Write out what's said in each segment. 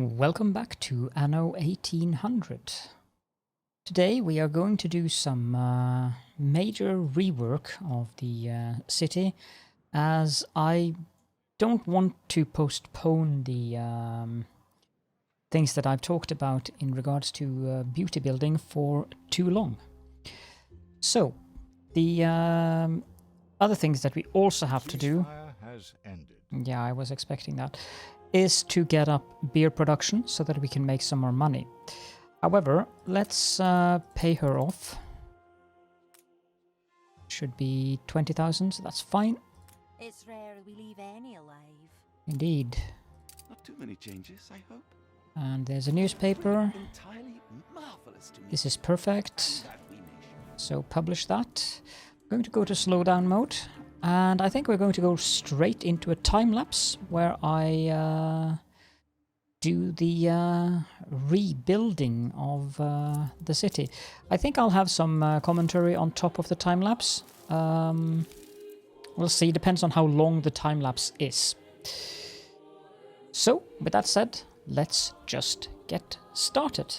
Welcome back to Anno 1800. Today we are going to do some major rework of the city, as I don't want to postpone the things that I've talked about in regards to beauty building for too long. So, the other things that we also have to do, yeah, I was expecting that, is to get up beer production so that we can make some more money. However, let's pay her off. Should be 20,000, so that's fine. It's rare we leave any alive. Indeed. Not too many changes, I hope. And there's a newspaper. Entirely marvelous to me. This is perfect. So publish that. I'm going to go to slowdown mode. And I think we're going to go straight into a time-lapse where I do the rebuilding of the city. I think I'll have some commentary on top of the time-lapse. We'll see, depends on how long the time-lapse is. So, with that said, let's just get started.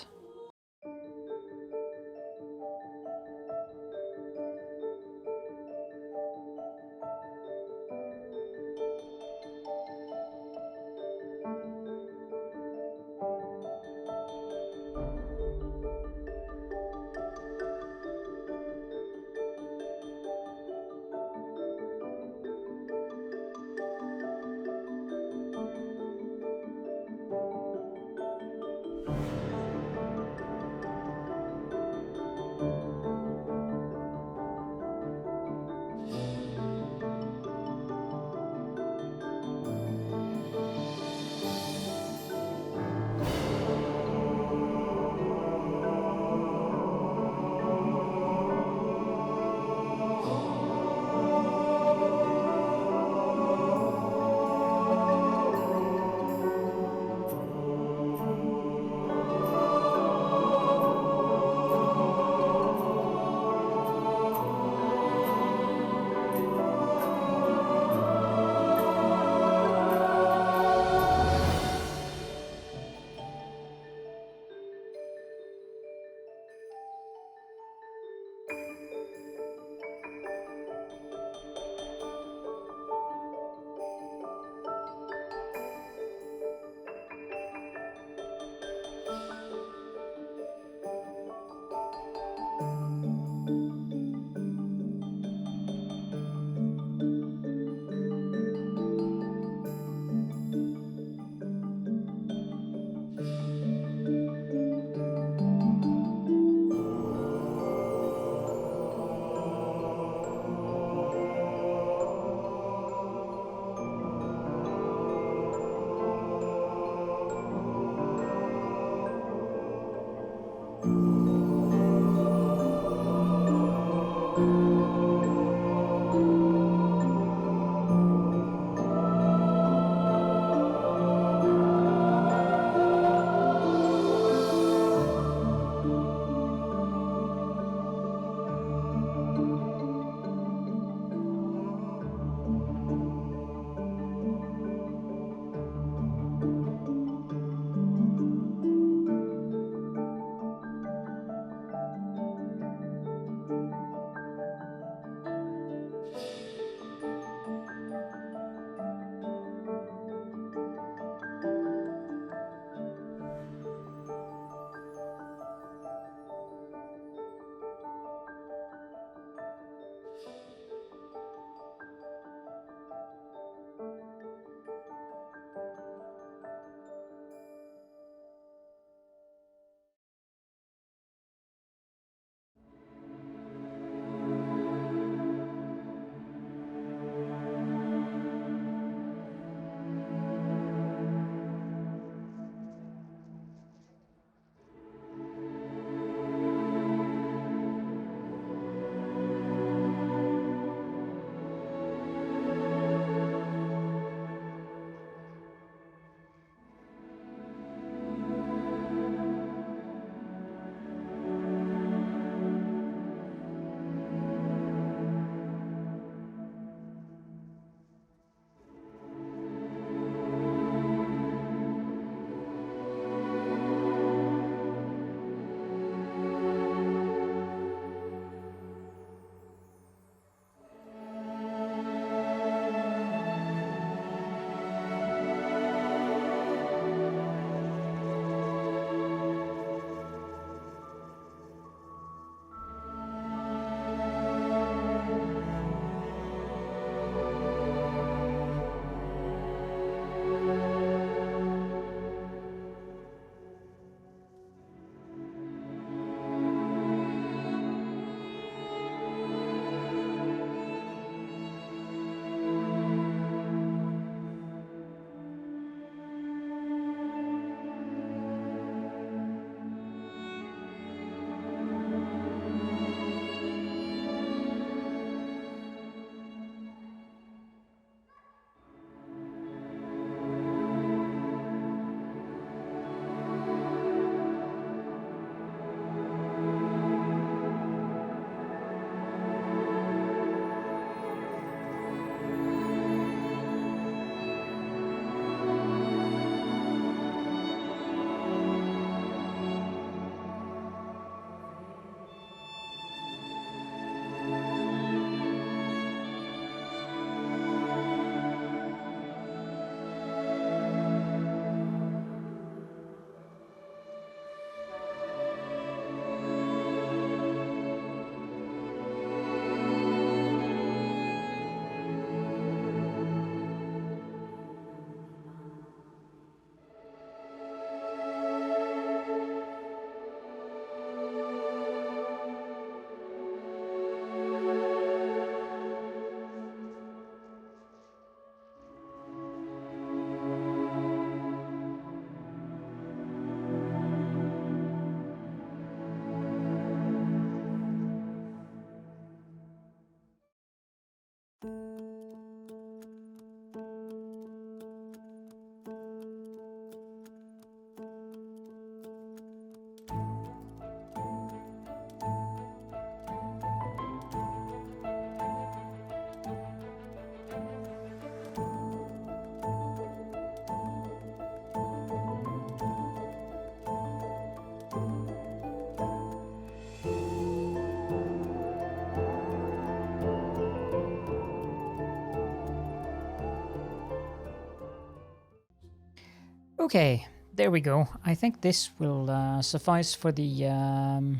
Okay, there we go. I think this will suffice for the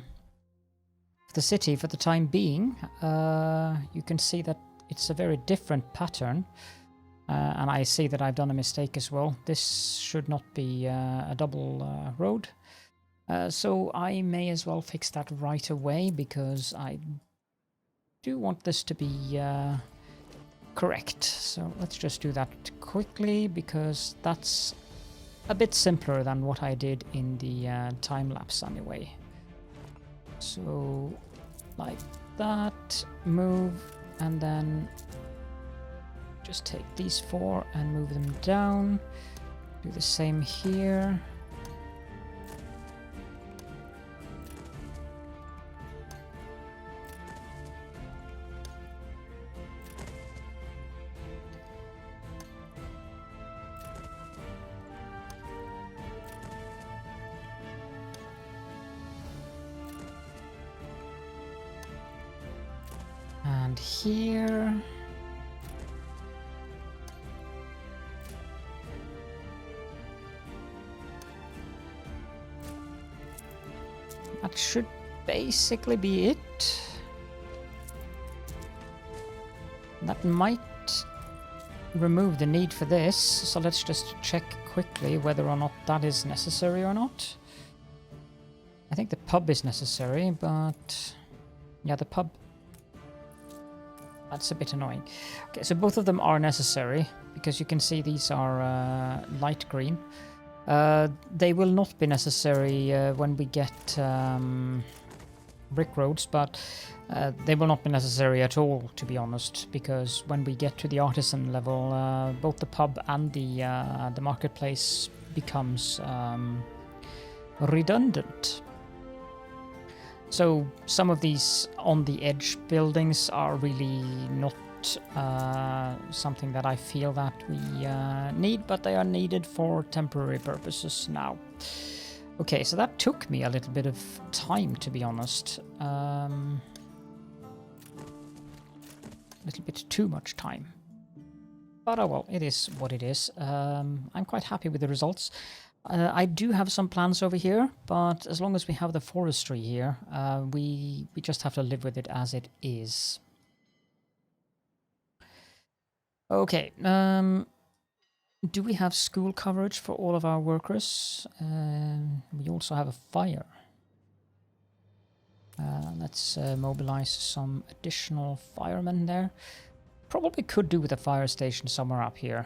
city for the time being. You can see that it's a very different pattern. And I see that I've done a mistake as well. This should not be a double road. So I may as well fix that right away, because I do want this to be correct. So let's just do that quickly, because that's a bit simpler than what I did in the time-lapse anyway. So like that, move, and then just take these 4 and move them down. Do the same here. And here. That should basically be it. That might remove the need for this, so let's just check quickly whether or not that is necessary or not. I think the pub is necessary, but yeah, the pub, that's a bit annoying. Okay, so both of them are necessary, because you can see these are light green. They will not be necessary when we get brick roads, but they will not be necessary at all, to be honest, because when we get to the artisan level, both the pub and the marketplace becomes redundant. So some of these on the edge buildings are really not something that I feel that we need, but they are needed for temporary purposes now. Okay, so that took me a little bit of time, to be honest. A little bit too much time. But oh well, it is what it is. I'm quite happy with the results. I do have some plans over here, but as long as we have the forestry here, we just have to live with it as it is. Okay, do we have school coverage for all of our workers? We also have a fire. Let's mobilize some additional firemen there. Probably could do with a fire station somewhere up here.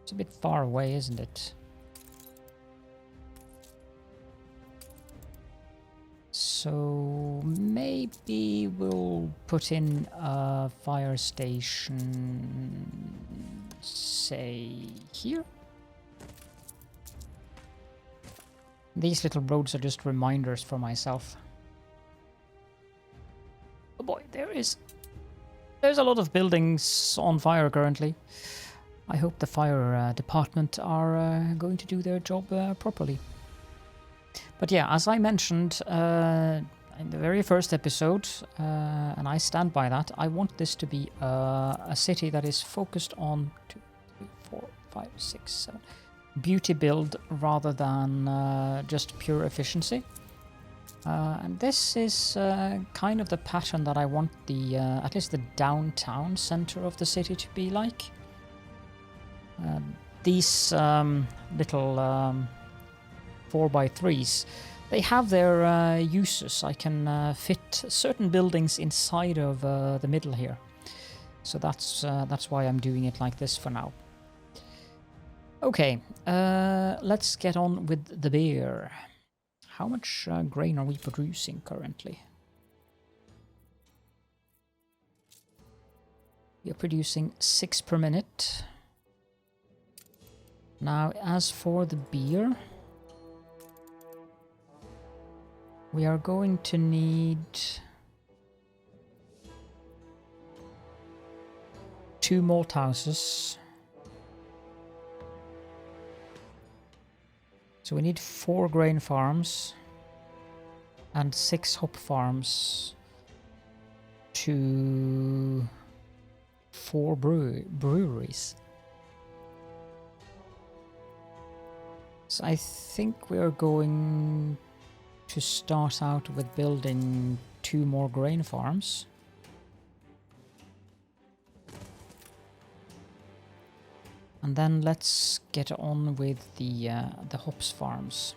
It's a bit far away, isn't it? So maybe we'll put in a fire station, say here. These little roads are just reminders for myself. Oh boy, there's a lot of buildings on fire currently. I hope the fire department are going to do their job properly. But yeah, as I mentioned in the very first episode, and I stand by that, I want this to be a city that is focused on 2, 3, 4, 5, 6, 7 beauty build rather than just pure efficiency. And this is kind of the pattern that I want the at least the downtown center of the city to be like. These little 4x3s, they have their uses. I can fit certain buildings inside of the middle here, so that's why I'm doing it like this for now. Okay, let's get on with the beer. How much grain are we producing currently? We are producing 6 per minute. Now, as for the beer, we are going to need 2 malt houses. So we need 4 grain farms and 6 hop farms to 4 breweries. So I think we're going to start out with building 2 more grain farms. And then let's get on with the hops farms.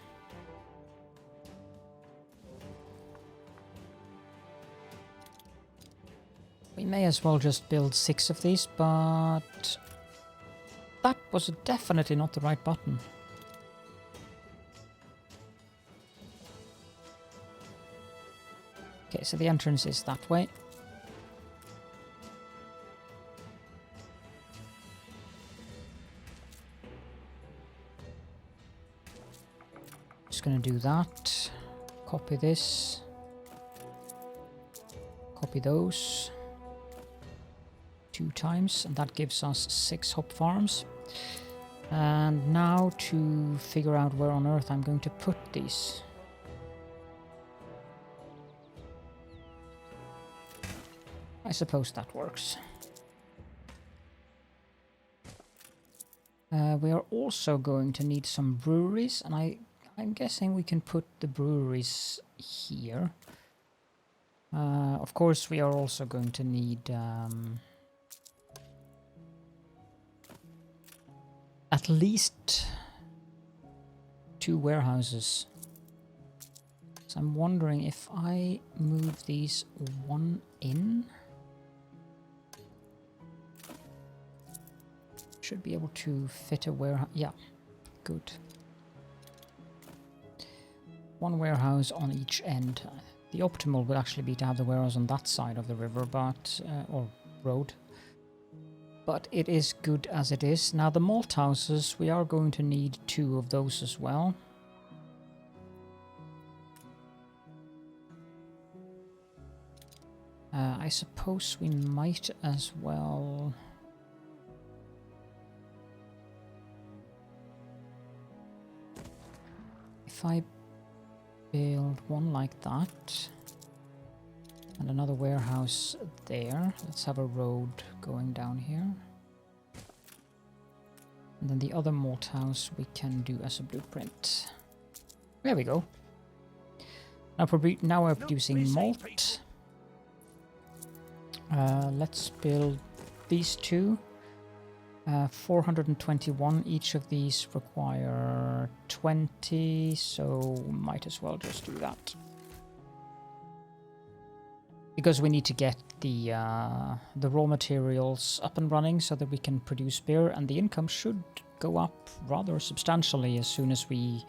We may as well just build 6 of these, but that was definitely not the right button. Okay, so the entrance is that way. Just gonna do that. Copy this. Copy those. 2 times, and that gives us 6 hop farms. And now to figure out where on earth I'm going to put these. I suppose that works. We are also going to need some breweries, and I'm guessing we can put the breweries here. Of course, we are also going to need at least 2 warehouses. So I'm wondering if I move these 1 in. Should be able to fit a warehouse. Yeah, good. 1 warehouse on each end. The optimal would actually be to have the warehouse on that side of the river, but or road. But it is good as it is. Now the malt houses, we are going to need 2 of those as well. I suppose we might as well... If I build 1 like that, and another warehouse there, let's have a road going down here. And then the other malt house we can do as a blueprint. There we go. Now we're producing malt. Let's build these 2. 421. Each of these require 20, so might as well just do that. Because we need to get the raw materials up and running so that we can produce beer, and the income should go up rather substantially as soon as we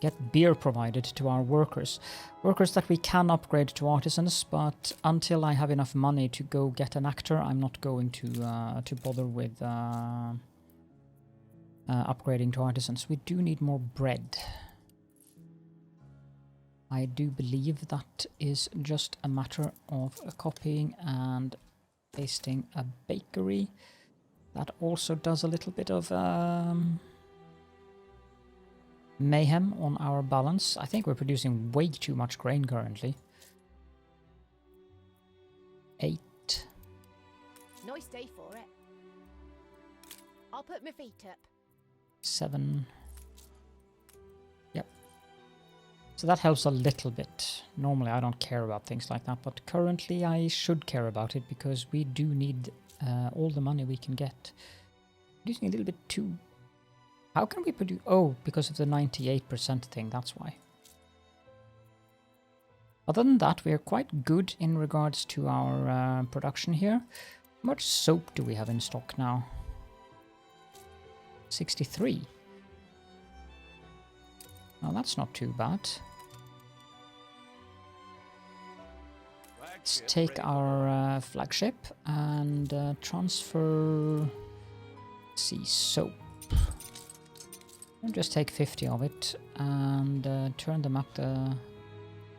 get beer provided to our workers. Workers that we can upgrade to artisans, but until I have enough money to go get an actor, I'm not going to bother with upgrading to artisans. We do need more bread. I do believe that is just a matter of copying and pasting a bakery. That also does a little bit of mayhem on our balance. I think we're producing way too much grain currently. 8. Nice day for it. I'll put my feet up. 7. Yep. So that helps a little bit. Normally I don't care about things like that, but currently I should care about it because we do need all the money we can get. Producing a little bit too... How can we produce... Oh, because of the 98% thing, that's why. Other than that, we are quite good in regards to our production here. How much soap do we have in stock now? 63. Well, that's not too bad. Let's take our flagship and transfer... Let's see, soap. I'll just take 50 of it and turn them up the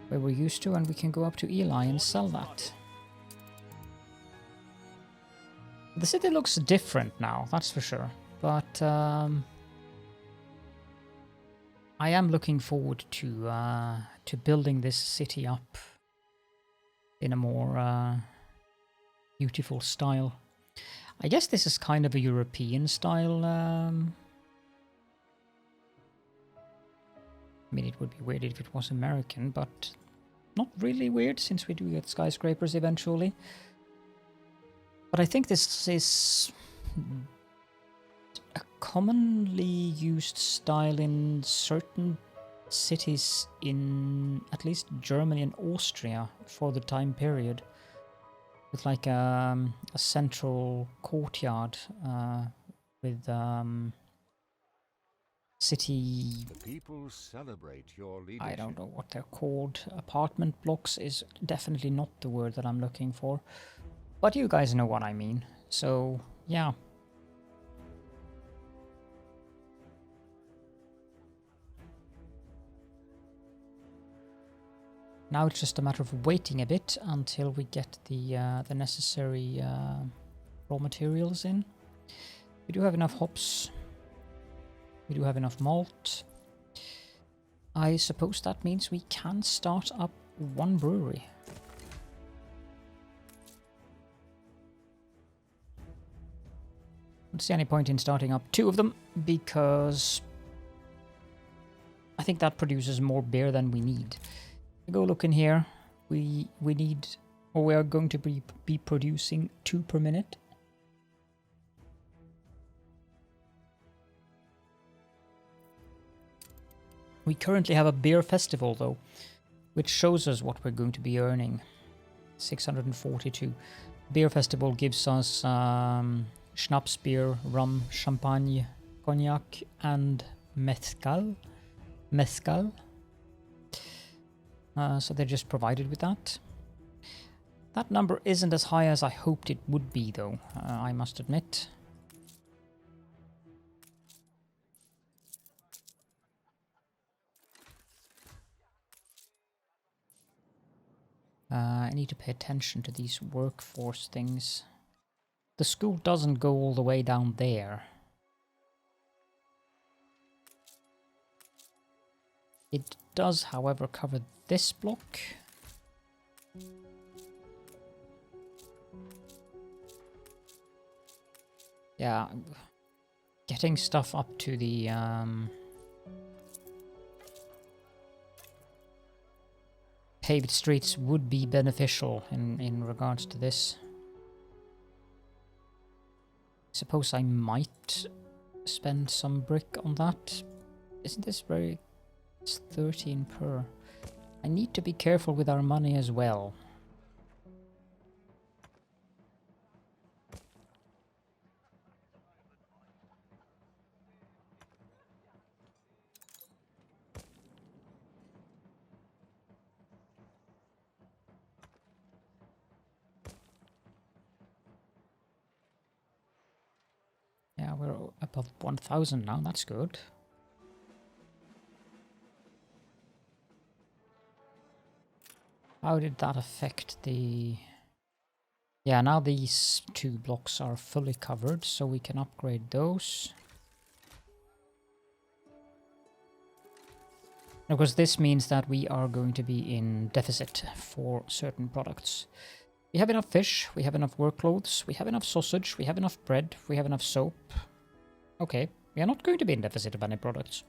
way we're used to, and we can go up to Eli and sell that. The city looks different now, that's for sure, but I am looking forward to building this city up in a more beautiful style. I guess this is kind of a European style I mean, it would be weird if it was American, but not really weird since we do get skyscrapers eventually. But I think this is a commonly used style in certain cities in at least Germany and Austria for the time period. With like a central courtyard with city... The people celebrate your leadership. I don't know what they're called. Apartment blocks is definitely not the word that I'm looking for. But you guys know what I mean. So, yeah. Now it's just a matter of waiting a bit until we get the necessary raw materials in. We do have enough hops. We do have enough malt. I suppose that means we can start up one brewery. I don't see any point in starting up two of them, because I think that produces more beer than we need. Go look in here. We need, or we are going to be producing 2 per minute. We currently have a beer festival though, which shows us what we're going to be earning. 642. Beer festival gives us schnapps, beer, rum, champagne, cognac, and mezcal. So they're just provided with that. That number isn't as high as I hoped it would be though, I must admit. I need to pay attention to these workforce things. The school doesn't go all the way down there. It does, however, cover this block. Yeah, getting stuff up to the paved streets would be beneficial in regards to this. Suppose I might spend some brick on that. Isn't this very... It's 13 per. I need to be careful with our money as well. Yeah, we're above 1,000 now, that's good. How did that affect the... Yeah, now these 2 blocks are fully covered, so we can upgrade those. Of course, this means that we are going to be in deficit for certain products. We have enough fish, we have enough work clothes, we have enough sausage, we have enough bread, we have enough soap. Okay, we are not going to be in deficit of any products.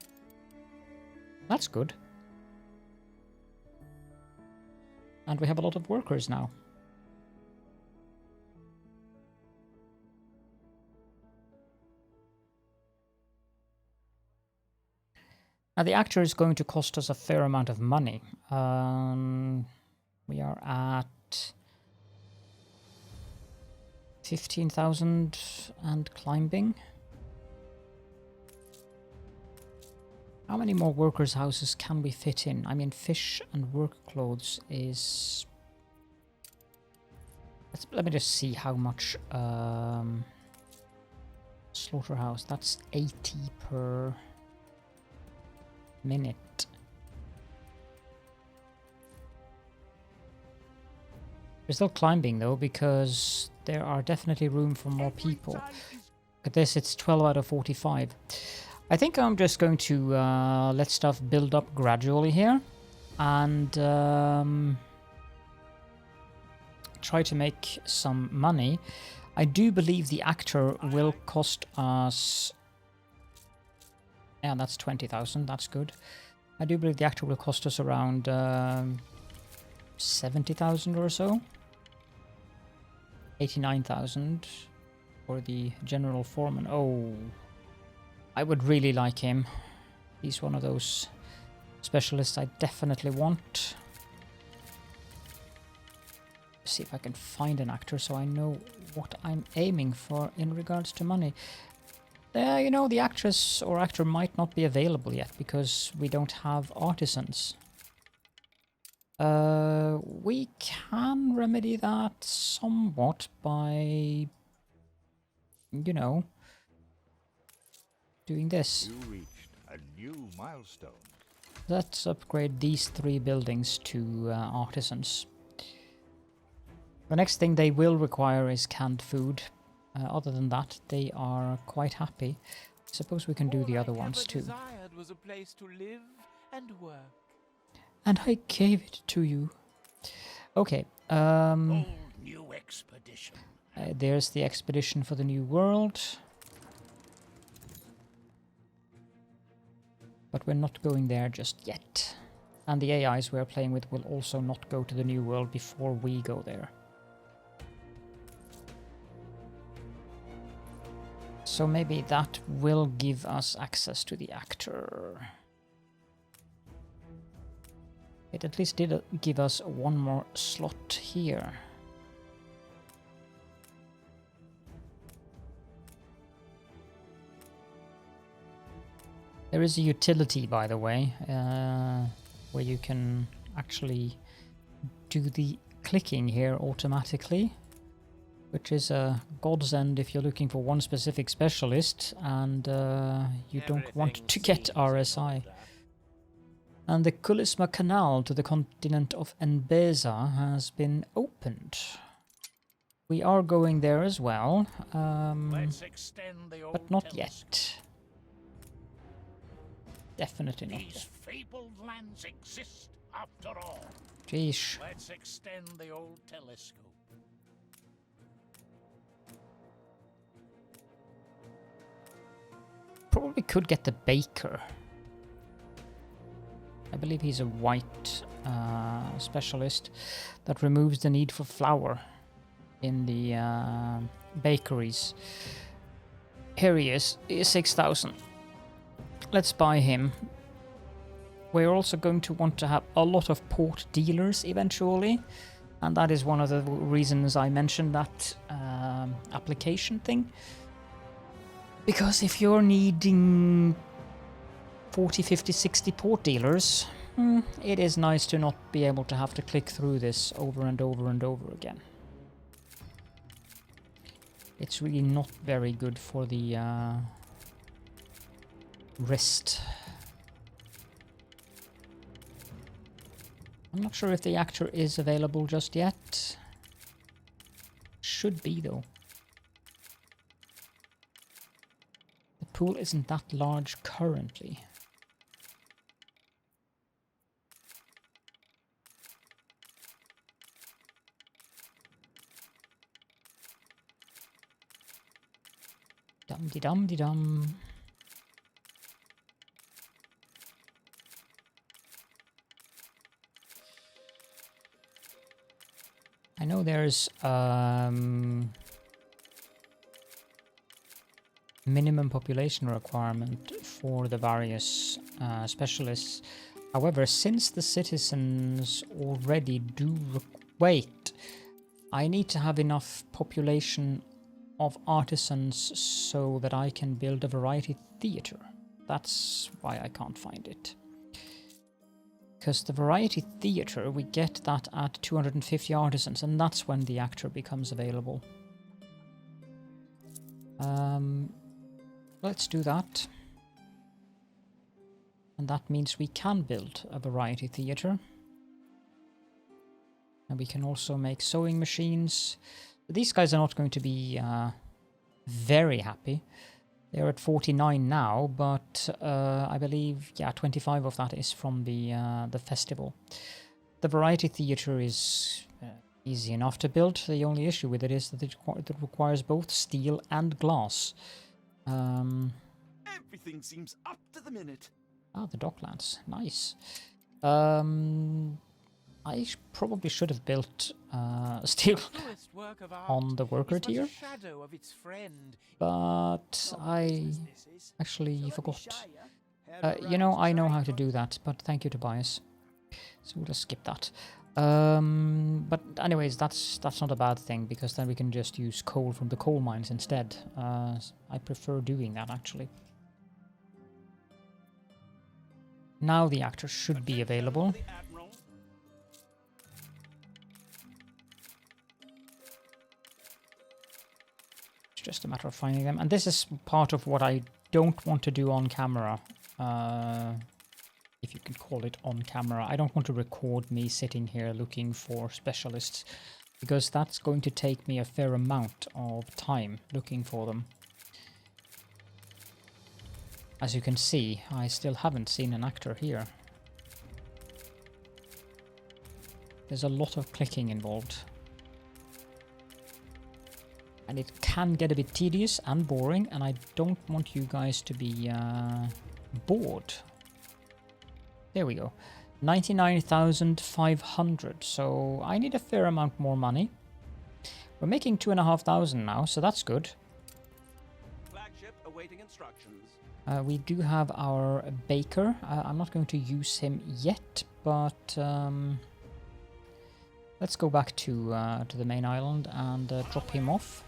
That's good. And we have a lot of workers now. Now the actor is going to cost us a fair amount of money. We are at 15,000 and climbing. How many more workers' houses can we fit in? I mean, fish and work clothes is... Let me just see how much... slaughterhouse, that's 80 per minute. We're still climbing though, because there are definitely room for more people. Look at this, it's 12 out of 45. I think I'm just going to let stuff build up gradually here and try to make some money. I do believe the actor will cost us... Yeah, that's 20,000, that's good. I do believe the actor will cost us around 70,000 or so. 89,000 for the general foreman. Oh, I would really like him. He's one of those specialists I definitely want. See if I can find an actor so I know what I'm aiming for in regards to money. You know, the actress or actor might not be available yet because we don't have artisans. We can remedy that somewhat by, you know, doing this. You reached a new milestone. Let's upgrade these 3 buildings to artisans. The next thing they will require is canned food. Other than that, they are quite happy. I suppose we can do the other ones too. Was a place to live and work. And I gave it to you. Okay. Old new expedition. There's the expedition for the new world. But we're not going there just yet. And the AIs we're playing with will also not go to the new world before we go there. So maybe that will give us access to the actor. It at least did give us one more slot here. There is a utility, by the way, where you can actually do the clicking here automatically, which is a godsend if you're looking for one specific specialist and you don't want to get RSI. And the Kulisma Canal to the continent of Enbeza has been opened. We are going there as well, Let's extend the old but not telescope. yet. Definitely not These yet. fabled lands exist after all. Jeez. Let's extend the old telescope. Probably could get the baker. I believe he's a white specialist that removes the need for flour in the bakeries. Here he is. He is 6,000. Let's buy him. We're also going to want to have a lot of port dealers eventually. And that is one of the reasons I mentioned that application thing. Because if you're needing 40, 50, 60 port dealers, it is nice to not be able to have to click through this over and over and over again. It's really not very good for the wrist. I'm not sure if the actor is available just yet. Should be though. The pool isn't that large currently. Dum-de-dum-de-dum. I know there's minimum population requirement for the various specialists. However, since the citizens already do wait, I need to have enough population of artisans so that I can build a variety theatre. That's why I can't find it. Because the variety theatre, we get that at 250 artisans, and that's when the actor becomes available. Let's do that. And that means we can build a variety theatre. And we can also make sewing machines. These guys are not going to be very happy. They're at 49 now, but I believe, yeah, 25 of that is from the festival. The variety theatre is easy enough to build. The only issue with it is that it requires both steel and glass. Everything seems up to the minute. Ah, the docklands. Nice. I probably should have built steel Truest work of art on the worker is but a tier, shadow of its friend. but I actually forgot. You know, I know how to do that, but thank you, Tobias. So we'll just skip that. But anyways, that's not a bad thing, because then we can just use coal from the coal mines instead. I prefer doing that, actually. Now the actors should be available. It's just a matter of finding them. And this is part of what I don't want to do on camera. If you can call it on camera. I don't want to record me sitting here looking for specialists, because that's going to take me a fair amount of time looking for them. As you can see, I still haven't seen an actor here. There's a lot of clicking involved. And it can get a bit tedious and boring, and I don't want you guys to be bored. There we go. 99,500. So I need a fair amount more money. We're making 2,500 now, so that's good. Flagship awaiting instructions. We do have our baker. I'm not going to use him yet, but let's go back to the main island and drop him off.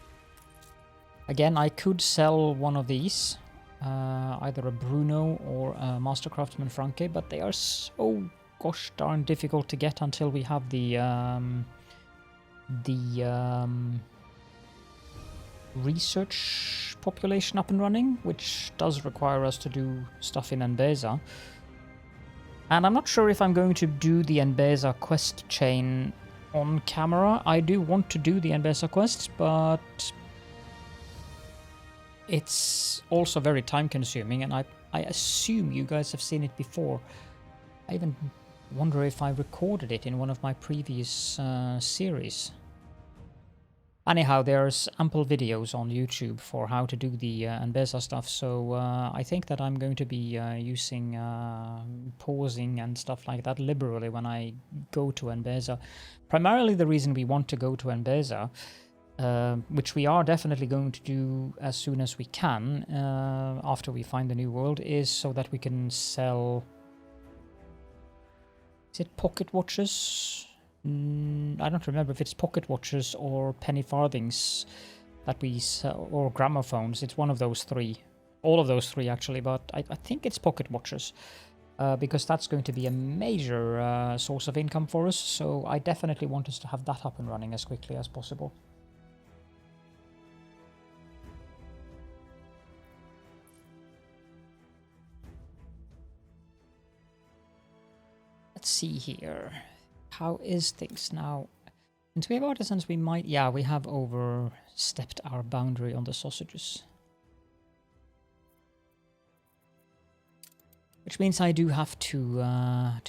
Again, I could sell one of these. Either a Bruno or a Master Craftsman Franke, but they are so gosh darn difficult to get until we have the research population up and running, which does require us to do stuff in Enbeza. And I'm not sure if I'm going to do the Enbeza quest chain on camera. I do want to do the Enbeza quests, but it's also very time consuming, and I assume you guys have seen it before. I even wonder if I recorded it in one of my previous series. Anyhow, there's ample videos on YouTube for how to do the Enbeza stuff, so I think that I'm going to be using pausing and stuff like that liberally when I go to Enbeza. Primarily the reason we want to go to Enbeza, which we are definitely going to do as soon as we can after we find the new world, is so that we can sell... Is it pocket watches? I don't remember if it's pocket watches or penny farthings that we sell, or gramophones. It's one of those three. All of those three, actually, but I think it's pocket watches. Because that's going to be a major source of income for us, so I definitely want us to have that up and running as quickly as possible. Let's see here. How is things now? Since we have artisans, we might... Yeah, we have overstepped our boundary on the sausages. Which means I do have to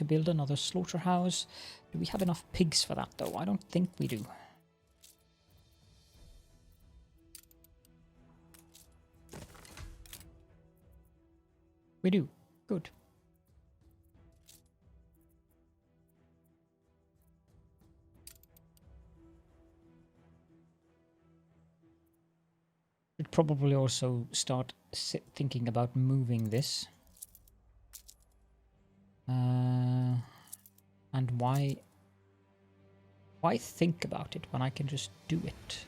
build another slaughterhouse. Do we have enough pigs for that, though? I don't think we do. We do. Good. Should probably also start thinking about moving this. And why think about it when I can just do it?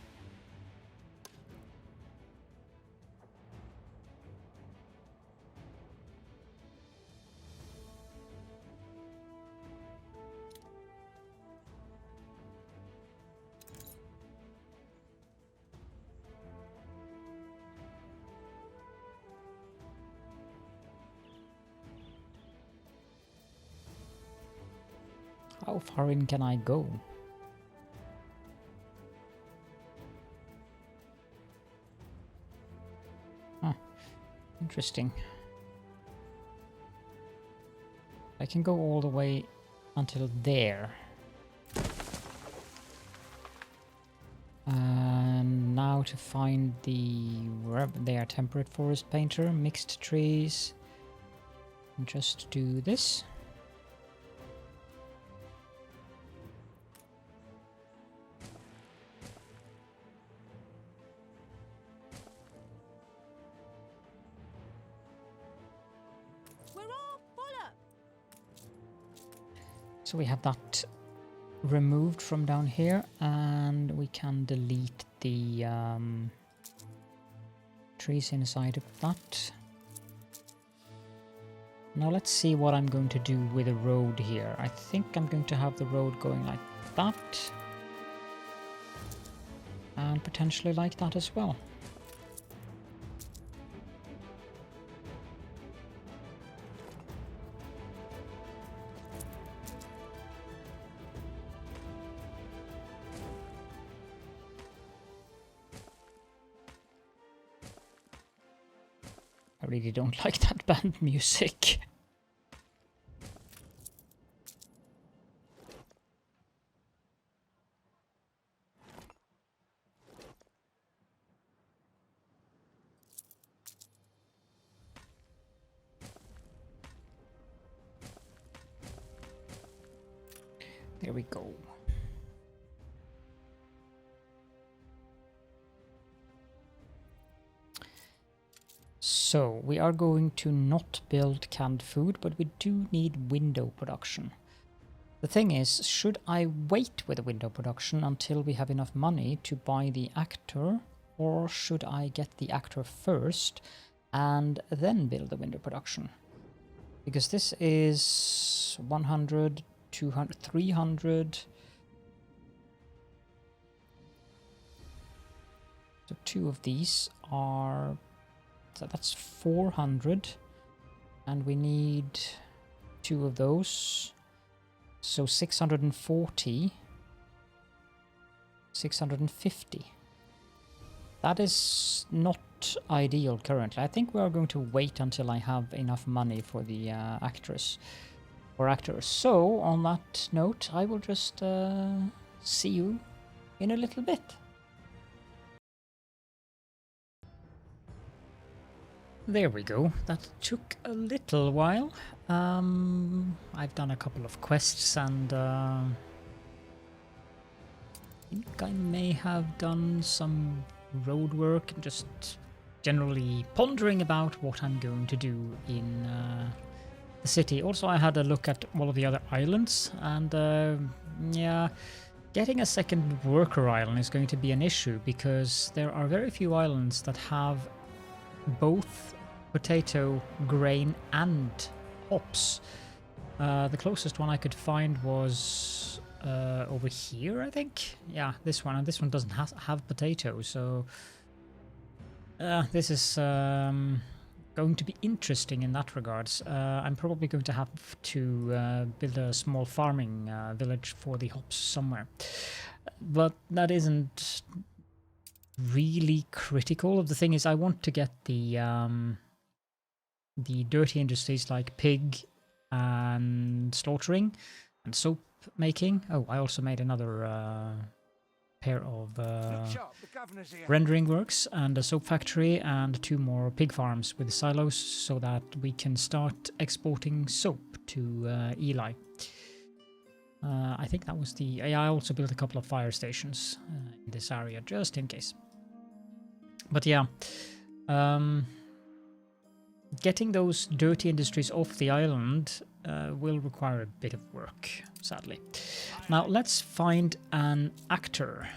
How far in can I go? Huh. Interesting. I can go all the way until there. And now to find the... wherever they are, temperate forest painter, mixed trees. And just do this. We're all full up. So we have that removed from down here, and we can delete the trees inside of that. Now let's see what I'm going to do with the road here. I think I'm going to have the road going like that. And potentially like that as well. I really don't like that band music. There we go. So we are going to not build canned food, but we do need window production. The thing is, should I wait with the window production until we have enough money to buy the actor, or should I get the actor first and then build the window production? Because this is 100, 200, 300. So two of these are... So that's 400, and we need two of those, so 640, 650. That is not ideal currently. I think we are going to wait until I have enough money for the actors. So on that note, I will just see you in a little bit. There we go. That took a little while. I've done a couple of quests, and I think I may have done some road work and just generally pondering about what I'm going to do in the city. Also, I had a look at all of the other islands, and yeah, getting a second worker island is going to be an issue because there are very few islands that have both potato, grain and hops. The closest one I could find was over here, I think. Yeah, this one, and this one doesn't have potatoes, so this is going to be interesting in that regards. I'm probably going to have to build a small farming village for the hops somewhere, but that isn't really critical. The thing is, I want to get the dirty industries like pig and slaughtering and soap making. Oh, I also made another pair of rendering works and a soap factory and 2 more pig farms with silos so that we can start exporting soap to Eli. I think that was the... I also built a couple of fire stations in this area just in case. But yeah, getting those dirty industries off the island will require a bit of work, sadly. Now let's find an actor.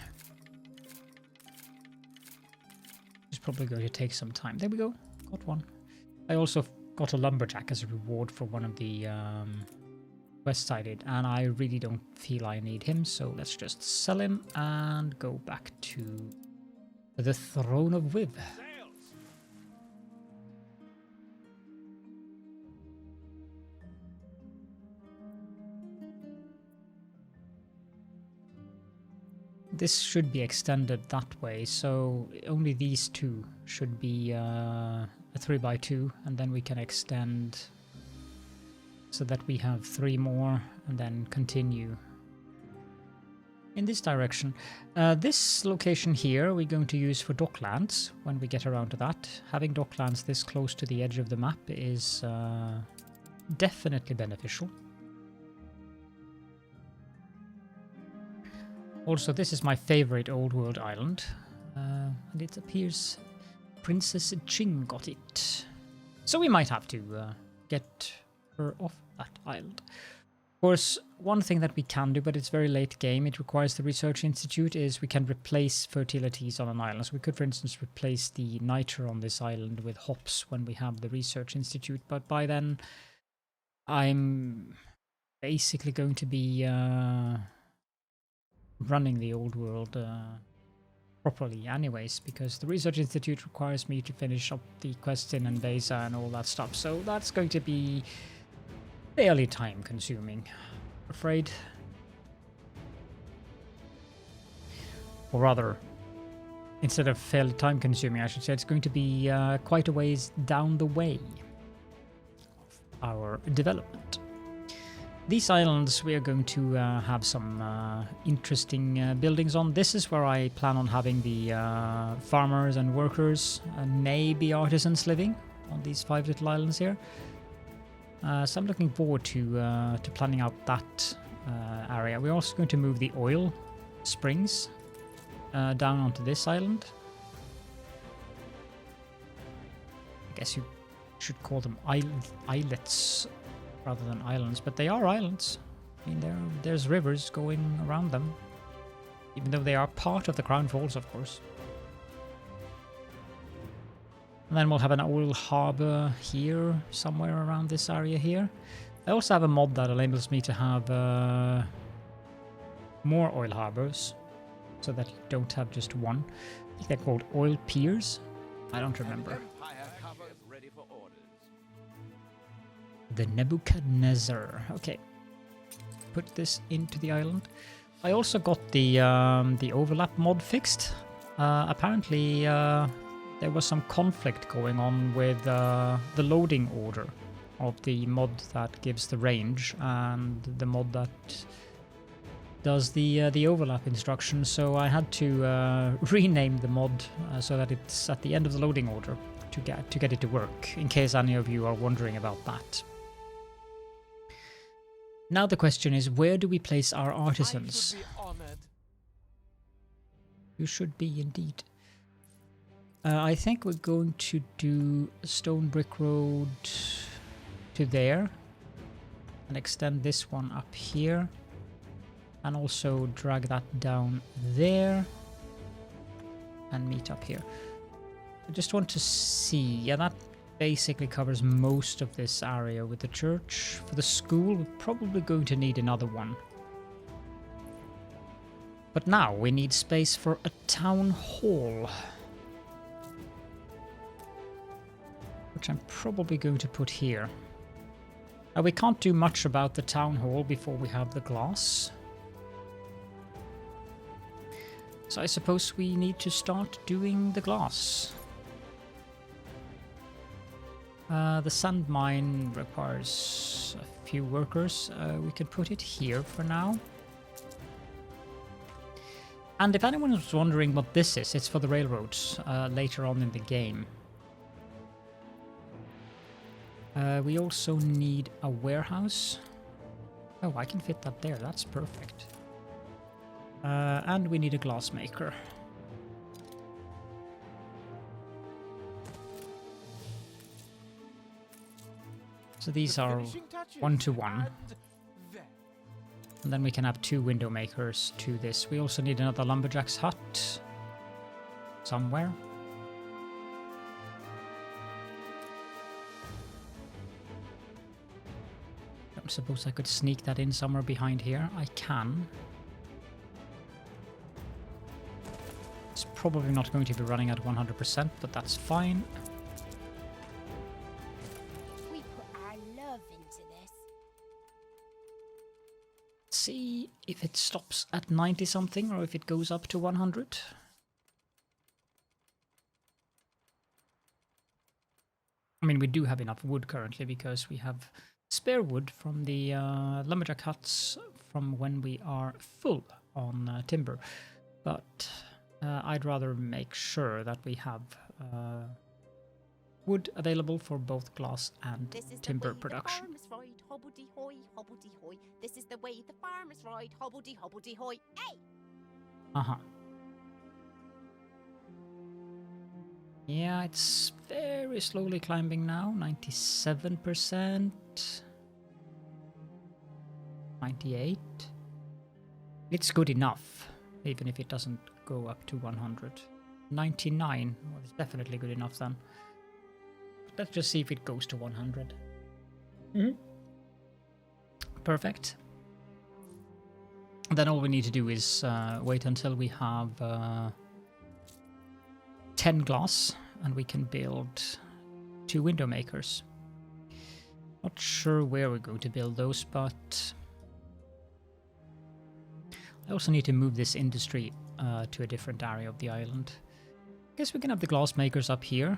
It's probably going to take some time. There we go, got one. I also got a lumberjack as a reward for one of the quests I did, and I really don't feel I need him, so let's just sell him and go back to the Throne of Viv. This should be extended that way, so only these 2 should be a 3x2, and then we can extend so that we have 3 more and then continue in this direction. This location here we're going to use for docklands when we get around to that. Having docklands this close to the edge of the map is definitely beneficial. Also, this is my favorite old world island, and it appears Princess Ching got it. So we might have to get her off that island. Of course, one thing that we can do, but it's very late game, it requires the research institute, is we can replace fertilities on an island. So we could, for instance, replace the niter on this island with hops when we have the research institute, but by then I'm basically going to be running the old world properly anyways, because the research institute requires me to finish up the quests in Anvesa and all that stuff, so that's going to be fairly time consuming, I'm afraid. Or rather, instead of fairly time consuming, I should say it's going to be quite a ways down the way of our development. These islands we are going to have some interesting buildings on. This is where I plan on having the farmers and workers and maybe artisans living on these 5 little islands here. So I'm looking forward to planning out that area. We're also going to move the oil springs down onto this island. I guess you should call them islets rather than islands, but they are islands. I mean, there's rivers going around them, even though they are part of the Crown Falls, of course. And then we'll have an oil harbor here, somewhere around this area here. I also have a mod that enables me to have more oil harbors, so that you don't have just one. I think they're called oil piers. I don't remember. Ready for orders. The Nebuchadnezzar. Okay. Put this into the island. I also got the overlap mod fixed. Apparently, there was some conflict going on with the loading order of the mod that gives the range and the mod that does the overlap instruction. So I had to rename the mod so that it's at the end of the loading order to get it to work, in case any of you are wondering about that. Now the question is, where do we place our artisans? I should be honored. You should be indeed. I think we're going to do Stone Brick Road to there and extend this one up here and also drag that down there and meet up here. I just want to see, yeah, that basically covers most of this area with the church. For the school, we're probably going to need another one. But now we need space for a town hall, which I'm probably going to put here. Now we can't do much about the town hall before we have the glass. So I suppose we need to start doing the glass. The sand mine requires a few workers. We can put it here for now. And if anyone was wondering what this is, it's for the railroads later on in the game. We also need a warehouse. Oh, I can fit that there. That's perfect. And we need a glass maker. So these are 1-to-1. And then we can have 2 window makers to this. We also need another lumberjack's hut somewhere. I don't suppose I could sneak that in somewhere behind here. I can. It's probably not going to be running at 100%, but that's fine. We put our love into this. See if it stops at 90 something or if it goes up to 100. I mean, we do have enough wood currently because we have spare wood from the lumberjack huts from when we are full on timber, but I'd rather make sure that we have wood available for both glass and This is timber the way production. the farmers ride, hobbledy-hoy, hobbledy-hoy. This is the way the farmers ride, hobbledy-hobbledy-hoy. Hey! Uh-huh. Yeah, it's very slowly climbing now. 97%. 98. It's good enough, even if it doesn't go up to 100. 99 was definitely good enough then. Let's just see if it goes to 100. Perfect. Then all we need to do is wait until we have 10 glass and we can build 2 window makers. Not sure where we're going to build those, but I also need to move this industry to a different area of the island. Guess we can have the glass makers up here.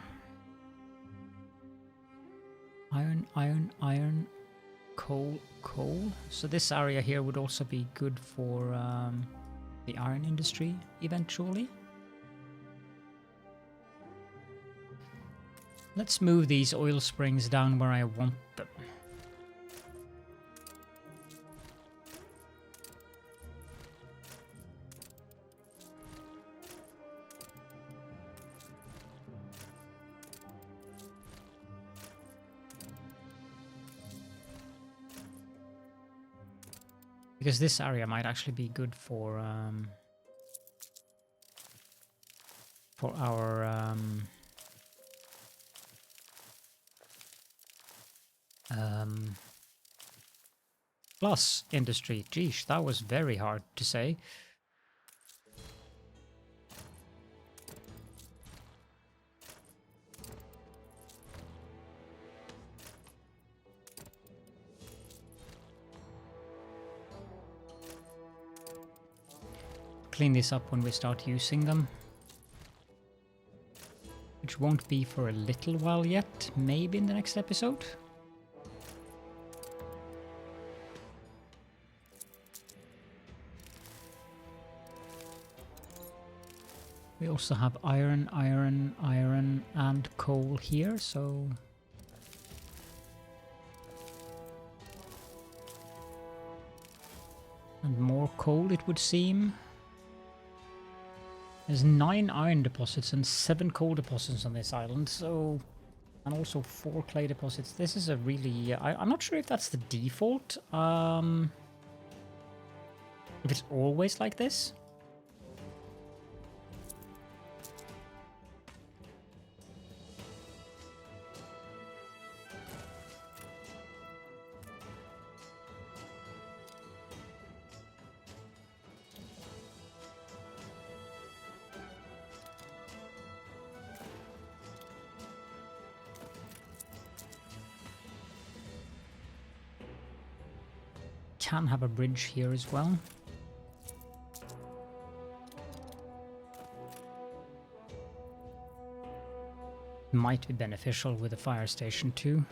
Iron, iron, iron, coal, coal. So this area here would also be good for the iron industry eventually. Let's move these oil springs down where I want them. Because this area might actually be good for our glass industry. Geesh, that was very hard to say. Clean this up when we start using them. Which won't be for a little while yet, maybe in the next episode. We also have iron, iron, iron, and coal here, so... And more coal, it would seem. There's 9 iron deposits and 7 coal deposits on this island, so... And also 4 clay deposits. This is a really... I'm not sure if that's the default. If it's always like this. Can have a bridge here as well. Might be beneficial with a fire station too.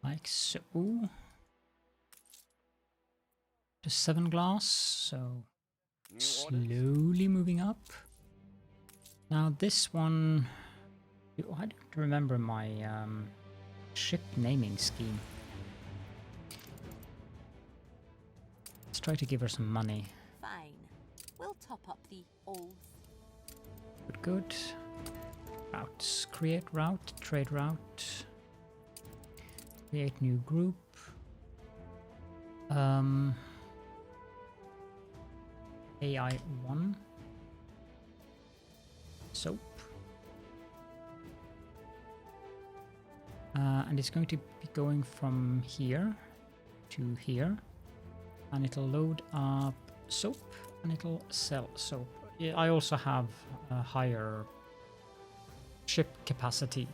Like so. To 7 glass, so slowly moving up. Now this one, I don't remember my ship naming scheme. Let's try to give her some money. Fine. We'll top up the old. Good, good. Routes. Create route, trade route. Create new group. AI 1. Soap. And it's going to be going from here to here. And it'll load up soap and it'll sell soap. Yeah, I also have a higher ship capacity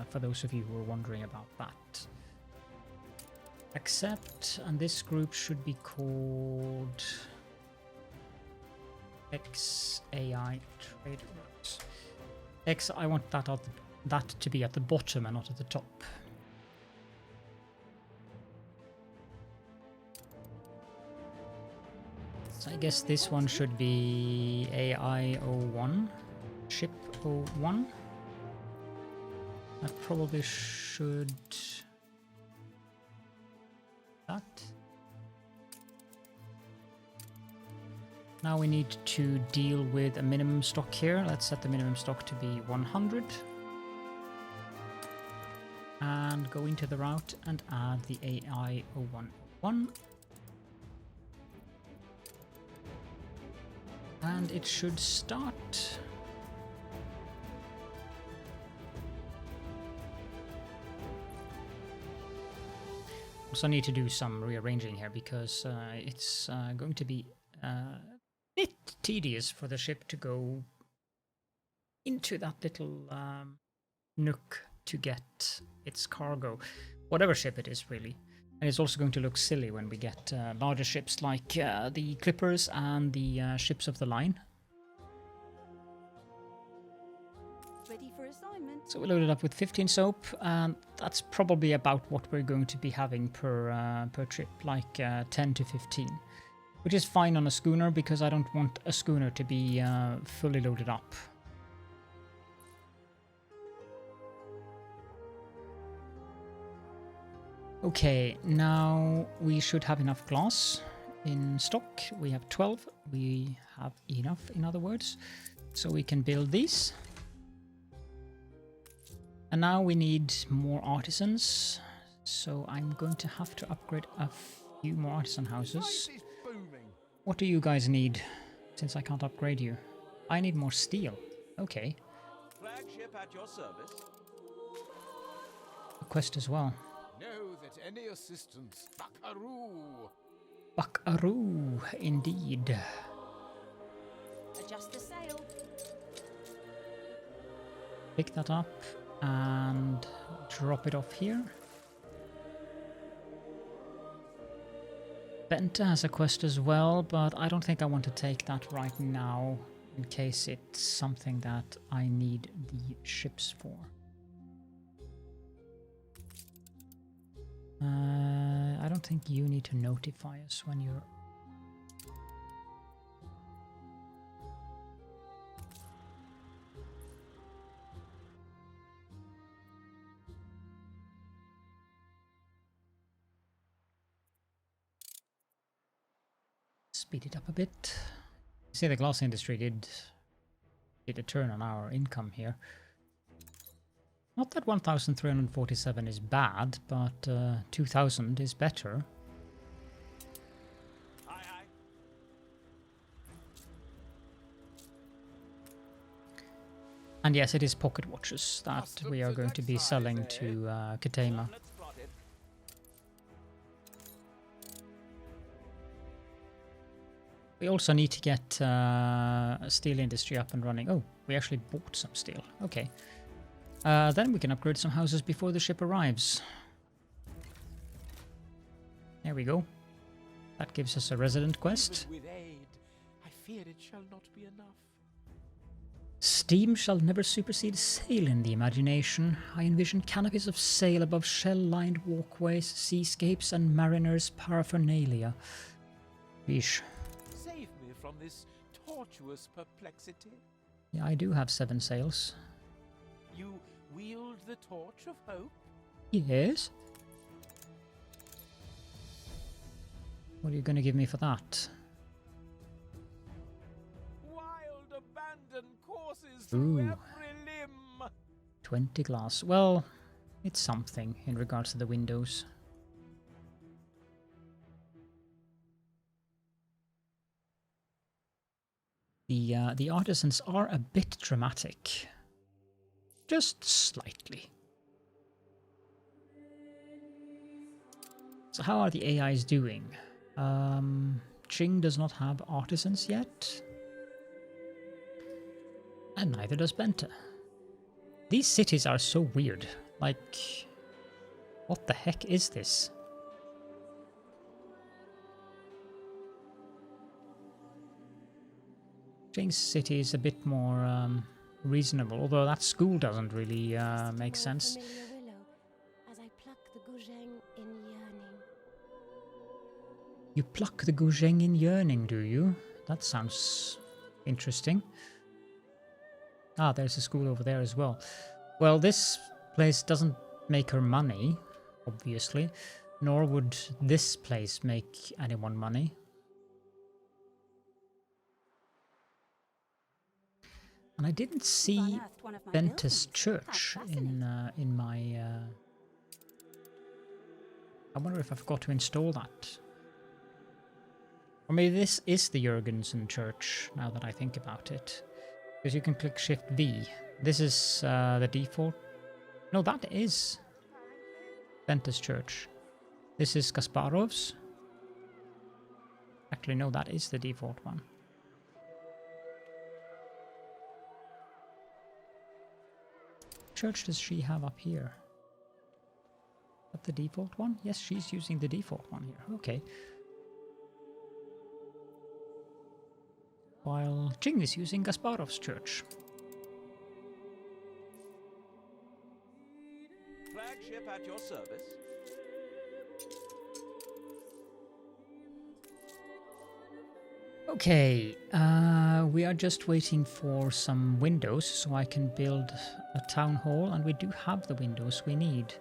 for those of you who are wondering about that. Accept, and this group should be called XAI Trade Routes. I want that to be at the bottom and not at the top. So I guess this one should be AI01, ship 01. That probably should... that. Now we need to deal with a minimum stock here. Let's set the minimum stock to be 100. And go into the route and add the AI01. And it should start. Also need to do some rearranging here because it's going to be a bit tedious for the ship to go into that little nook to get its cargo, whatever ship it is really. And it's also going to look silly when we get larger ships like the Clippers and the ships of the line. Ready for assignment. So we loaded up with 15 soap, and that's probably about what we're going to be having per trip, like 10 to 15. Which is fine on a schooner, because I don't want a schooner to be fully loaded up. Okay, now we should have enough glass in stock. We have 12. We have enough, in other words. So we can build these. And now we need more artisans. So I'm going to have to upgrade a few more artisan houses. What do you guys need, since I can't upgrade you? I need more steel. Okay. Flagship at your service. A quest as well. Know that any assistance, buckaroo. Buckaroo, indeed. Adjust the sail. Pick that up and drop it off here. Benta has a quest as well, but I don't think I want to take that right now, in case it's something that I need the ships for. I don't think you need to notify us when you're... Speed it up a bit. You see, the glass industry did a turn on our income here. Not that 1,347 is bad, but 2,000 is better. Aye, aye. And yes, it is pocket watches that we are going to be selling to Katema. Let's plot it. We also need to get steel industry up and running. Oh, we actually bought some steel. Okay. Then we can upgrade some houses before the ship arrives. There we go. That gives us a resident quest. With aid, I fear it shall not be enough. Steam shall never supersede sail in the imagination. I envision canopies of sail above shell-lined walkways, seascapes, and mariners' paraphernalia. Yeesh. Save me from this tortuous perplexity. Yeah, I do have 7 sails. You wield the torch of hope? Yes. What are you going to give me for that? Wild abandoned courses Ooh. through every limb. 20 glass. Well, it's something in regards to the windows. The artisans are a bit dramatic. Just slightly. So how are the AIs doing? Ching does not have artisans yet. And neither does Benta. These cities are so weird. Like, what the heck is this? Ching's city is a bit more reasonable, although that school doesn't really Just make more sense. familiar willow as I pluck the goujeng in yearning. You pluck the goujeng in yearning, do you? That sounds interesting. Ah, there's a school over there as well. Well, this place doesn't make her money, obviously, nor would this place make anyone money. And I didn't see Unearthed one of my Ventus buildings. Church How in my... I wonder if I forgot to install that. Or maybe this is the Jurgensen Church, now that I think about it. Because you can click Shift V. This is the default. No, that is Ventus Church. This is Kasparov's. Actually, no, that is the default one. Church does she have up here? Is that the default one? Yes, she's using the default one here. Okay. While Jing is using Gasparov's church. Flagship at your service. Okay, we are just waiting for some windows so I can build a town hall, and we do have the windows we need.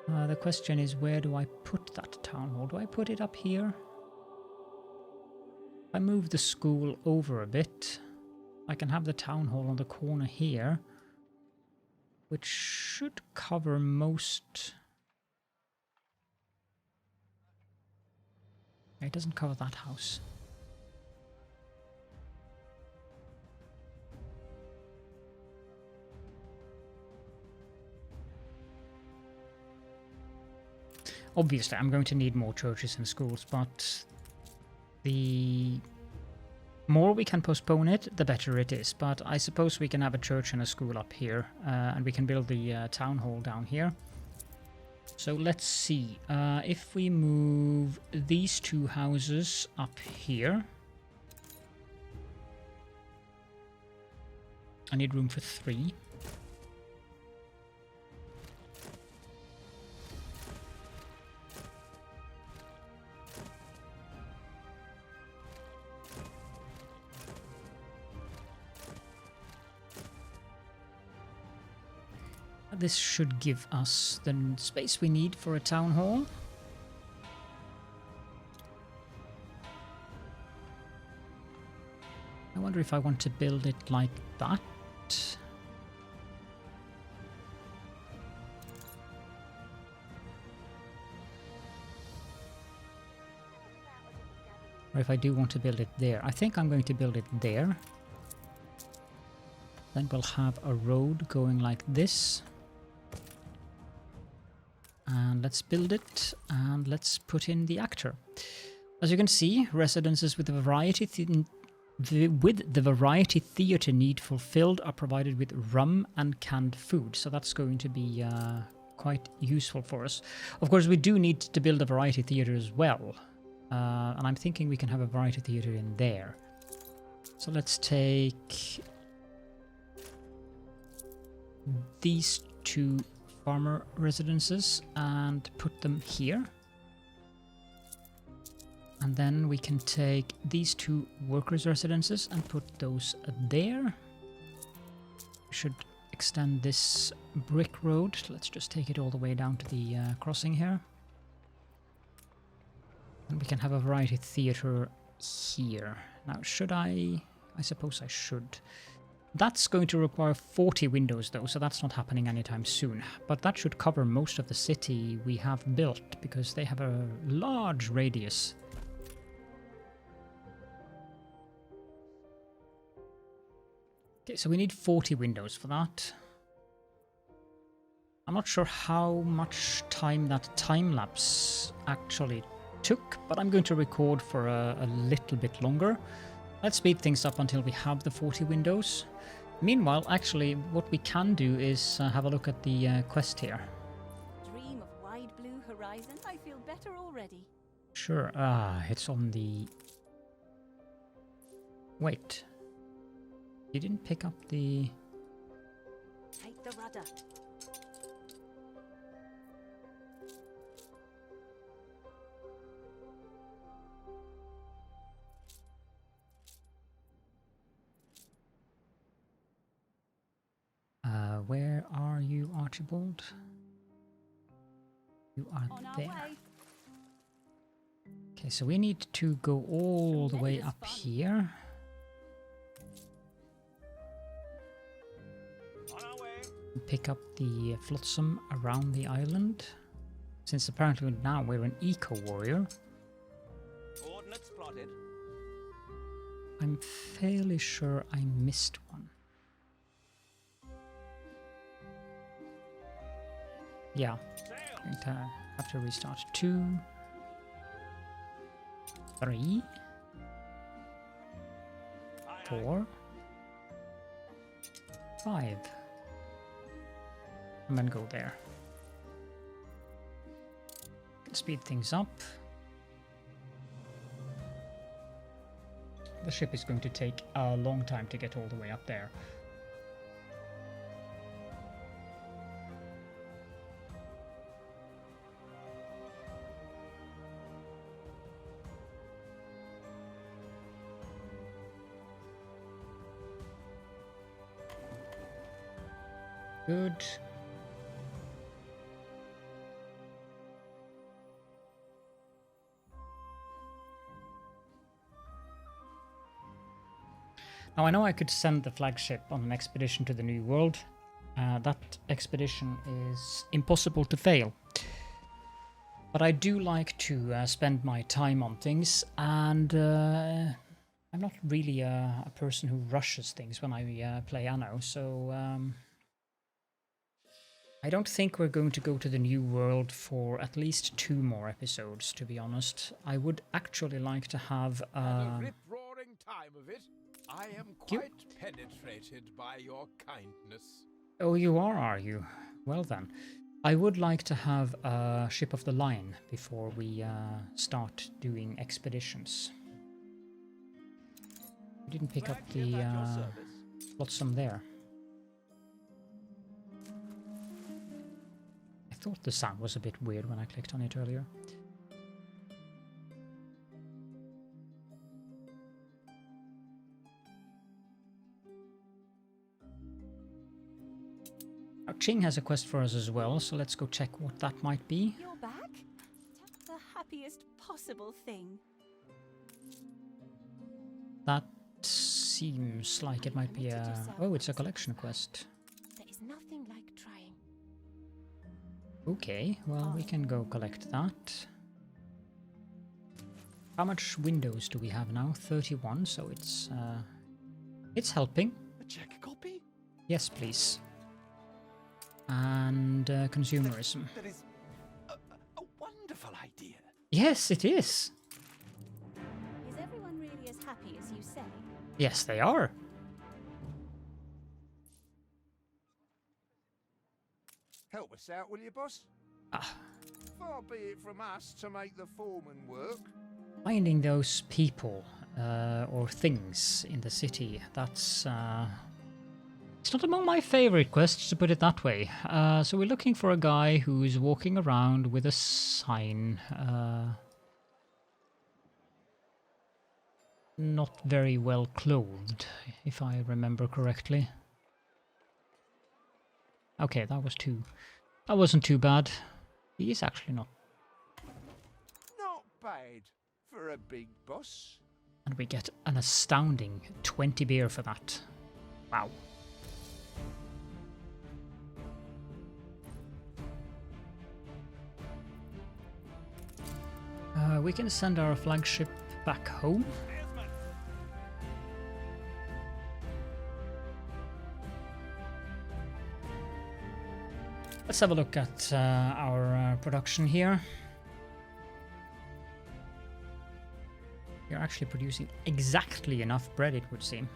The question is, where do I put that town hall? Do I put it up here? If I move the school over a bit, I can have the town hall on the corner here, which should cover most... It doesn't cover that house. Obviously, I'm going to need more churches and schools, but the more we can postpone it, the better it is. But I suppose we can have a church and a school up here, and we can build the town hall down here. So let's see, if we move these two houses up here, I need room for 3. This should give us the space we need for a town hall. I wonder if I want to build it like that. Or if I do want to build it there. I think I'm going to build it there. Then we'll have a road going like this. And let's build it, and let's put in the actor. As you can see, residences with the variety theatre need fulfilled are provided with rum and canned food. So that's going to be quite useful for us. Of course, we do need to build a variety theatre as well. And I'm thinking we can have a variety theatre in there. So let's take these two farmer residences and put them here. And then we can take these two workers' residences and put those there. We should extend this brick road. Let's just take it all the way down to the crossing here. And we can have a variety theatre here. Now, should I suppose I should. That's going to require 40 windows though, so that's not happening anytime soon. But that should cover most of the city we have built, because they have a large radius. Okay, so we need 40 windows for that. I'm not sure how much time that time-lapse actually took, but I'm going to record for a little bit longer. Let's speed things up until we have the 40 windows. Meanwhile, actually, what we can do is have a look at the quest here. Dream of wide blue horizon. I feel better already. Sure. It's on the... Wait. You didn't pick up the... Take the rudder. Where are you, Archibald? You are On our there. way. Okay, so we need to go all the way up here. On our way. Pick up the flotsam around the island. Since apparently now we're an eco-warrior. Coordinates plotted. I'm fairly sure I missed one. Yeah, I'm going to have to restart. 2, 3, 4, 5. And then go there. Speed things up. The ship is going to take a long time to get all the way up there. Good. Now I know I could send the flagship on an expedition to the New World. That expedition is impossible to fail. But I do like to spend my time on things, and I'm not really a person who rushes things when I play Anno, so I don't think we're going to go to the New World for at least 2 more episodes, to be honest. I would actually like to have... Had a rip-roaring time of it. I am quite penetrated by your kindness. Oh, you are you? Well then. I would like to have a ship of the line before we start doing expeditions. You didn't pick up the flotsam there. I thought the sound was a bit weird when I clicked on it earlier. Now, Ching has a quest for us as well, so let's go check what that might be. You're back? The happiest possible thing. That seems like it might be a... Oh, it's a collection quest. There is nothing like trying. Okay, well, we can go collect that. How much windows do we have now? 31, so it's helping. A check copy? Yes, please. And consumerism. That is a wonderful idea. Yes, it is. Is everyone really as happy as you say? Yes, they are. Help us out, will you, boss? Far be it from us to make the foreman work. Finding those people or things in the city, that's... It's not among my favorite quests, to put it that way. So we're looking for a guy who's walking around with a sign. Not very well clothed, if I remember correctly. Okay, that wasn't too bad. He is actually not. Not bad for a big boss. And we get an astounding 20 beer for that. Wow. We can send our flagship back home. Let's have a look at our production here. We're actually producing exactly enough bread, it would seem.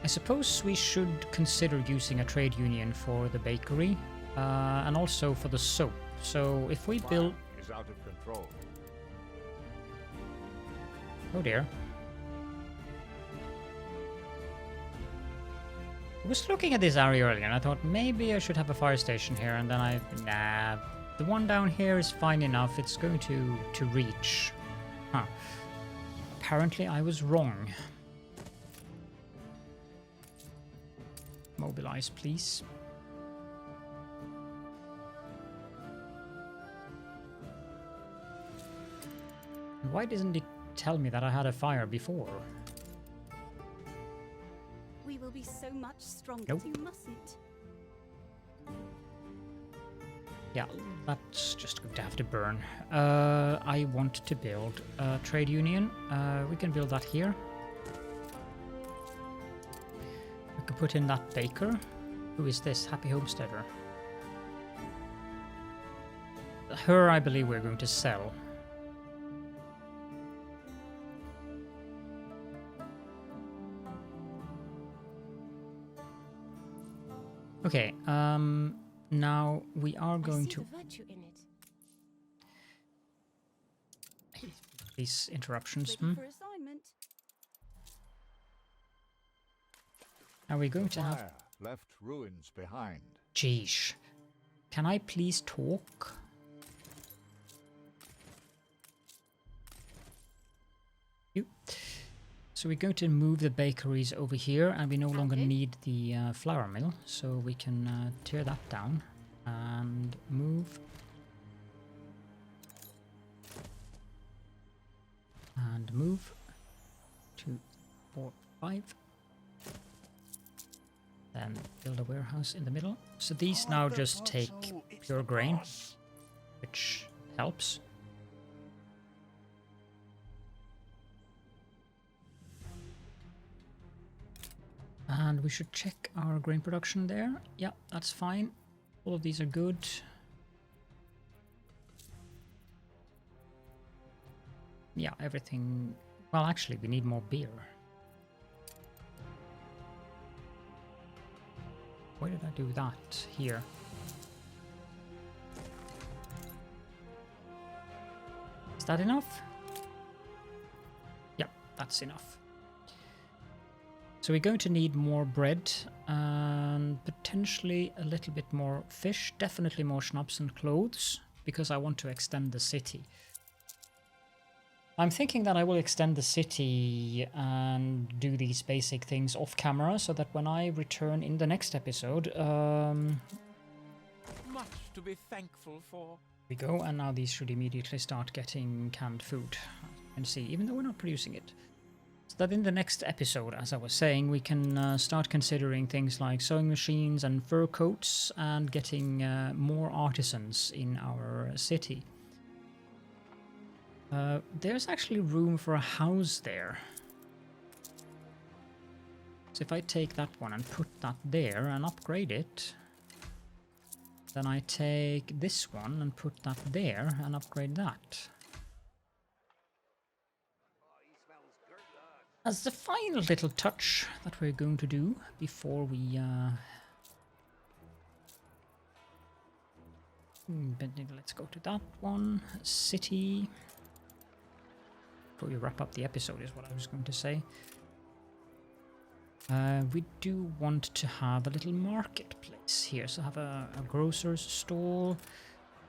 I suppose we should consider using a trade union for the bakery and also for the soap. So if we build... Is out of control. control. Oh dear. I was looking at this area earlier and I thought maybe I should have a fire station here, and then nah, the one down here is fine enough. It's going to reach. Huh. Apparently I was wrong. Mobilize, please. Why doesn't it tell me that I had a fire before? We will be so much stronger. Nope. You mustn't. Yeah, that's just going to have to burn. I want to build a trade union. We can build that here. We can put in that baker. Who is this? Happy Homesteader. Her, I believe we're going to sell. Okay, now we are going to... the virtue in it. These interruptions. Ready for assignment. Are we going to have... Fire left ruins behind. Jeesh. Can I please talk? You. So we're going to move the bakeries over here, and we no longer need the flour mill, so we can tear that down and move. And move. 2, 4, 5. Then build a warehouse in the middle. So these now just take pure grain, which helps. And we should check our grain production there. Yeah, that's fine. All of these are good. Yeah, everything... Well, actually, we need more beer. Why did I do that? Here. Is that enough? Yeah, that's enough. So we're going to need more bread and potentially a little bit more fish, definitely more schnapps and clothes, because I want to extend the city. I'm thinking that I will extend the city and do these basic things off camera, so that when I return in the next episode, Much to be thankful for. we go, and now these should immediately start getting canned food. You can see, even though we're not producing it. So that in the next episode, as I was saying, we can start considering things like sewing machines and fur coats and getting more artisans in our city. There's actually room for a house there. So if I take that one and put that there and upgrade it, then I take this one and put that there and upgrade that. As the final little touch that we're going to do before we let's go to that one. City. Before we wrap up the episode is what I was going to say. We do want to have a little marketplace here. So have a grocer's stall,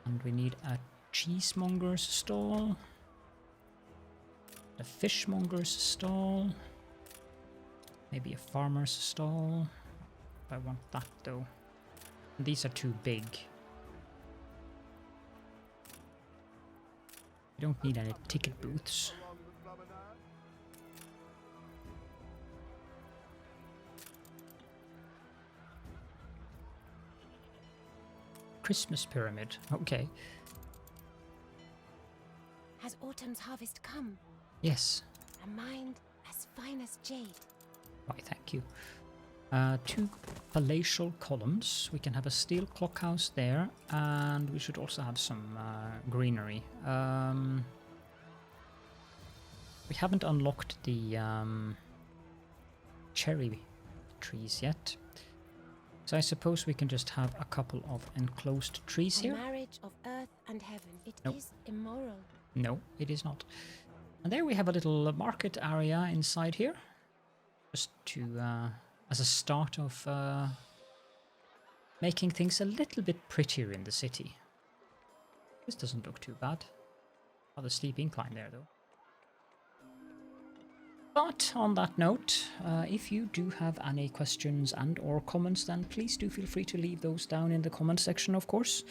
and we need a cheesemonger's stall, a fishmonger's stall, maybe a farmer's stall. I want that though. And these are too big. We don't need any ticket booths. Christmas pyramid. Okay. Has autumn's harvest come? Yes. A mind as fine as jade. Why, thank you. 2 palatial columns. We can have a steel clockhouse there, and we should also have some greenery. We haven't unlocked the cherry trees yet. So I suppose we can just have a couple of enclosed trees here. A marriage of earth and heaven. It Nope. is immoral. No, it is not. And there we have a little market area inside here. Just to, as a start of making things a little bit prettier in the city. This doesn't look too bad. Rather steep incline there, though. But on that note, if you do have any questions and or comments, then please do feel free to leave those down in the comment section, of course.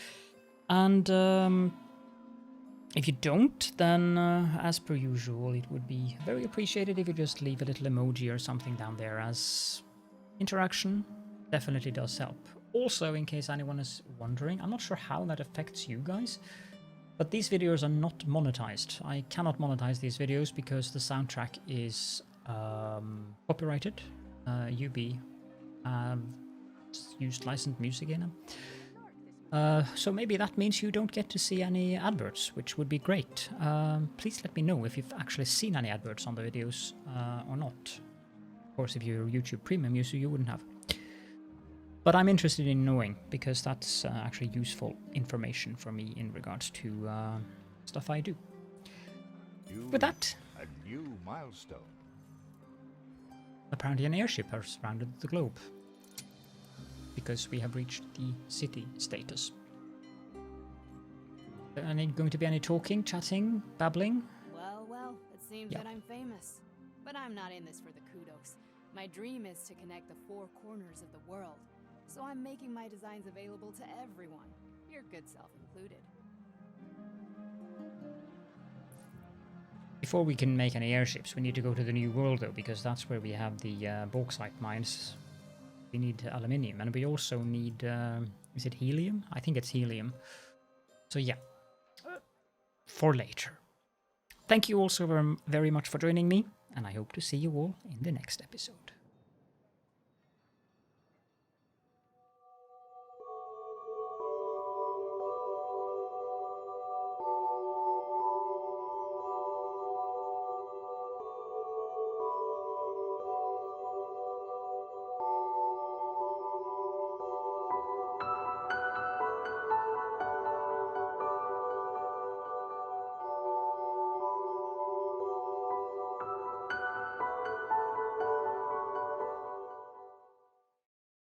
And if you don't, then as per usual, it would be very appreciated if you just leave a little emoji or something down there, as interaction definitely does help. Also, in case anyone is wondering, I'm not sure how that affects you guys, but these videos are not monetized. I cannot monetize these videos because the soundtrack is copyrighted. UB used licensed music in them. So maybe that means you don't get to see any adverts, which would be great. Please let me know if you've actually seen any adverts on the videos or not. Of course, if you're a YouTube Premium user, you wouldn't have. But I'm interested in knowing, because that's actually useful information for me in regards to stuff I do. With that, A new milestone. apparently an airship has rounded the globe, because we have reached the city status. Going to be any talking, chatting, babbling? Well, it seems Yeah. that I'm famous. But I'm not in this for the kudos. My dream is to connect the four corners of the world. So I'm making my designs available to everyone, your good self included. Before we can make any airships, we need to go to the New World, though, because that's where we have the bauxite mines. We need aluminium, and we also need, is it helium? I think it's helium. So yeah, for later. Thank you all so very much for joining me, and I hope to see you all in the next episode.